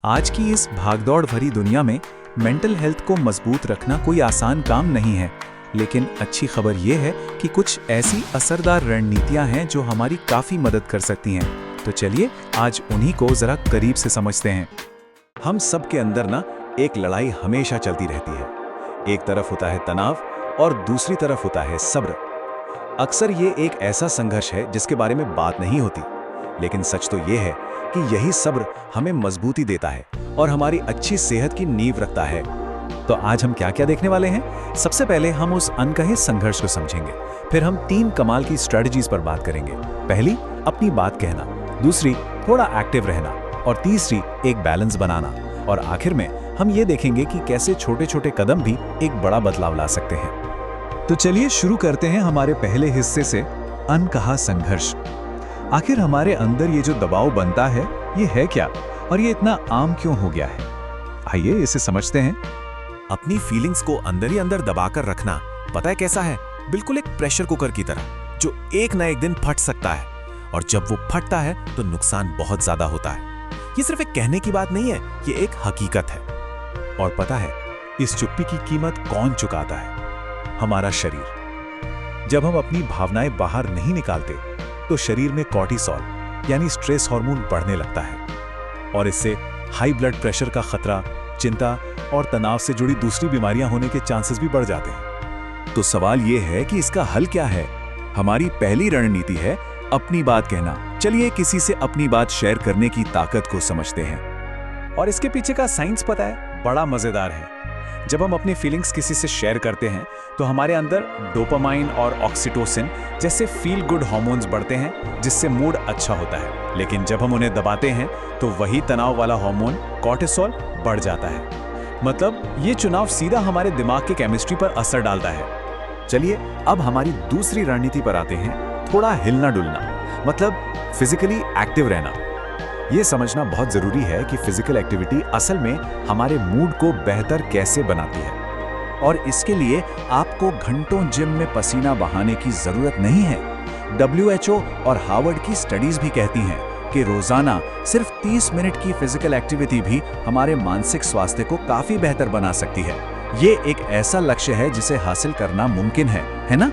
आज की इस भागदौड़ भरी दुनिया में मेंटल हेल्थ को मजबूत रखना कोई आसान काम नहीं है, लेकिन अच्छी खबर यह है कि कुछ ऐसी असरदार रणनीतियां हैं जो हमारी काफी मदद कर सकती हैं। तो चलिए आज उन्हीं को जरा करीब से समझते हैं। हम सब के अंदर ना एक लड़ाई हमेशा चलती रहती है। एक तरफ होता है तनाव और दूसरी तरफ होता है सब्र। अक्सर ये एक ऐसा संघर्ष है जिसके बारे में बात नहीं होती, लेकिन सच तो ये है कि यही सब्र हमें मजबूती देता है और हमारी अच्छी सेहत की नींव रखता है। तो आज हम क्या क्या देखने वाले हैं? सबसे पहले हम उस अनकहे संघर्ष को समझेंगे, फिर हम 3 कमाल की स्ट्रेटजीज पर बात करेंगे। पहली, अपनी बात कहना, दूसरी, थोड़ा एक्टिव रहना और तीसरी, एक बैलेंस बनाना। और आखिर में हम ये देखेंगे कि कैसे छोटे छोटे कदम भी एक बड़ा बदलाव ला सकते हैं। तो चलिए शुरू करते हैं हमारे पहले हिस्से से, अनकहा संघर्ष। आखिर हमारे अंदर ये जो दबाव बनता है, ये है क्या और ये इतना आम क्यों हो गया है? आइए इसे समझते हैं। अपनी फीलिंग्स को अंदर ही अंदर दबाकर रखना पता है कैसा है? बिल्कुल एक प्रेशर कुकर की तरह, जो एक ना एक दिन फट सकता है। और जब वो फटता है तो नुकसान बहुत ज्यादा होता है। ये सिर्फ एक कहने की बात नहीं है, ये एक हकीकत है। और पता है इस चुप्पी की कीमत कौन चुकाता है? हमारा शरीर। जब हम अपनी भावनाएं बाहर नहीं निकालते तो शरीर में कॉर्टिसोल यानी स्ट्रेस हार्मोन बढ़ने लगता है और इससे हाई ब्लड प्रेशर का खतरा, चिंता और तनाव से जुड़ी दूसरी बीमारियां होने के चांसेस भी बढ़ जाते हैं। तो सवाल यह है कि इसका हल क्या है? हमारी पहली रणनीति है अपनी बात कहना। चलिए किसी से अपनी बात शेयर करने की ताकत को समझते हैं। और इसके पीछे का साइंस पता है, बड़ा मजेदार है। जब हम अपनी फीलिंग्स किसी से शेयर करते हैं तो हमारे अंदर डोपामाइन और ऑक्सीटोसिन जैसे फील गुड हार्मोन्स बढ़ते हैं, जिससे मूड अच्छा होता है। लेकिन जब हम उन्हें दबाते हैं तो वही तनाव वाला हार्मोन कॉर्टिसोल बढ़ जाता है। मतलब ये चुनाव सीधा हमारे दिमाग के केमिस्ट्री पर असर डालता है। चलिए अब हमारी दूसरी रणनीति पर आते हैं, थोड़ा हिलना डुलना, मतलब फिजिकली एक्टिव रहना। ये समझना बहुत जरूरी है कि फिजिकल एक्टिविटी असल में हमारे मूड को बेहतर कैसे बनाती है। और इसके लिए आपको घंटों जिम में पसीना बहाने की जरूरत नहीं है। WHO और हार्वर्ड की स्टडीज भी कहती हैं कि रोजाना सिर्फ 30 मिनट की फिजिकल एक्टिविटी भी हमारे मानसिक स्वास्थ्य को काफी बेहतर बना सकती है। ये एक ऐसा लक्ष्य है जिसे हासिल करना मुमकिन है ना?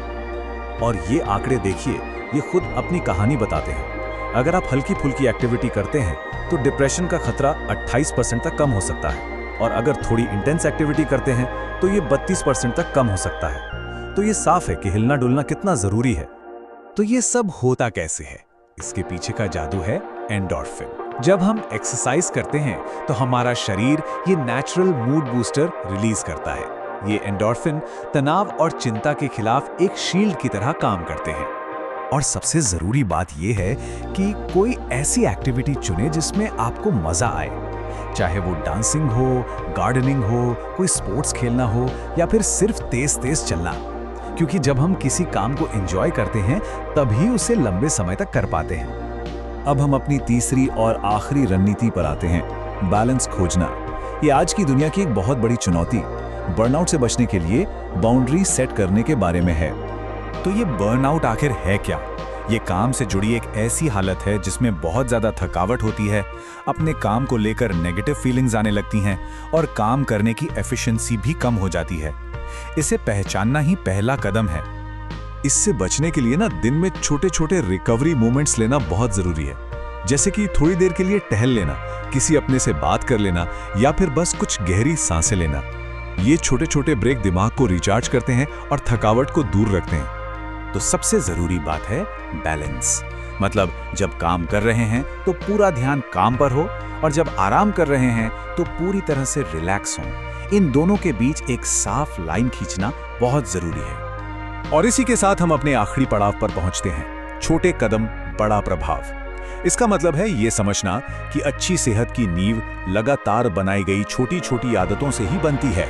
और ये आंकड़े देखिए, ये खुद अपनी कहानी बताते हैं। अगर आप हल्की फुल्की एक्टिविटी करते हैं तो डिप्रेशन का खतरा 28% तक कम हो सकता है, और अगर थोड़ी इंटेंस एक्टिविटी करते हैं तो ये 32% तक कम हो सकता है। तो ये साफ है कि हिलना डुलना कितना जरूरी है। तो ये सब होता कैसे है? इसके पीछे का जादू है एंडोर्फिन। जब हम एक्सरसाइज करते हैं तो हमारा शरीर ये नेचुरल मूड बूस्टर रिलीज करता है। ये एंडोर्फिन तनाव और चिंता के खिलाफ एक शील्ड की तरह काम करते हैं। और सबसे जरूरी बात यह है कि कोई ऐसी एक्टिविटी चुने जिसमें आपको मजा आए, चाहे वो डांसिंग हो, गार्डनिंग हो, कोई स्पोर्ट्स खेलना हो या फिर सिर्फ तेज तेज चलना। क्योंकि जब हम किसी काम को एंजॉय करते हैं तभी उसे लंबे समय तक कर पाते हैं। अब हम अपनी तीसरी और आखिरी रणनीति पर आते हैं, बैलेंस खोजना। ये आज की दुनिया की एक बहुत बड़ी चुनौती बर्नआउट से बचने के लिए बाउंड्री सेट करने के बारे में है। तो ये बर्नआउट आखिर है क्या? ये काम से जुड़ी एक ऐसी हालत है जिसमें बहुत ज्यादा थकावट होती है, अपने काम को लेकर नेगेटिव फीलिंग्स आने लगती हैं और काम करने की एफिशिएंसी भी कम हो जाती है। इसे पहचानना ही पहला कदम है। इससे बचने के लिए ना दिन में छोटे छोटे रिकवरी मोमेंट्स लेना बहुत जरूरी है। जैसे कि थोड़ी देर के लिए टहल लेना, किसी अपने से बात कर लेना या फिर बस कुछ गहरी सांसें लेना। ये छोटे छोटे ब्रेक दिमाग को रिचार्ज करते हैं और थकावट को दूर रखते हैं। तो सबसे जरूरी बात है बैलेंस। मतलब जब काम कर रहे हैं तो पूरा ध्यान काम पर हो, और जब आराम कर रहे हैं तो पूरी तरह से रिलैक्स हो। इन दोनों के बीच एक साफ लाइन खींचना बहुत जरूरी है। और इसी के साथ हम अपने आखिरी पड़ाव पर पहुंचते हैं, छोटे कदम बड़ा प्रभाव। इसका मतलब है ये समझना कि अच्छी सेहत की नींव लगातार बनाई गई छोटी छोटी आदतों से ही बनती है।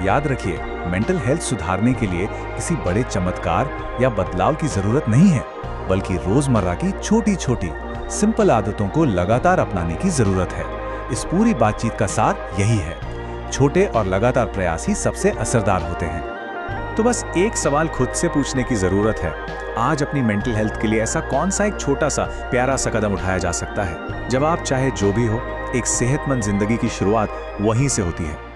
याद रखिए, मेंटल हेल्थ सुधारने के लिए किसी बड़े चमत्कार या बदलाव की जरूरत नहीं है, बल्कि रोजमर्रा की छोटी छोटी सिंपल आदतों को लगातार अपनाने की जरूरत है। इस पूरी बातचीत का सार यही है, छोटे और लगातार प्रयास ही सबसे असरदार होते हैं। तो बस एक सवाल खुद से पूछने की जरूरत है, आज अपनी मेंटल हेल्थ के लिए ऐसा कौन सा एक छोटा सा प्यारा सा कदम उठाया जा सकता है? जवाब चाहे जो भी हो, एक सेहतमंद जिंदगी की शुरुआत वहीं से होती है।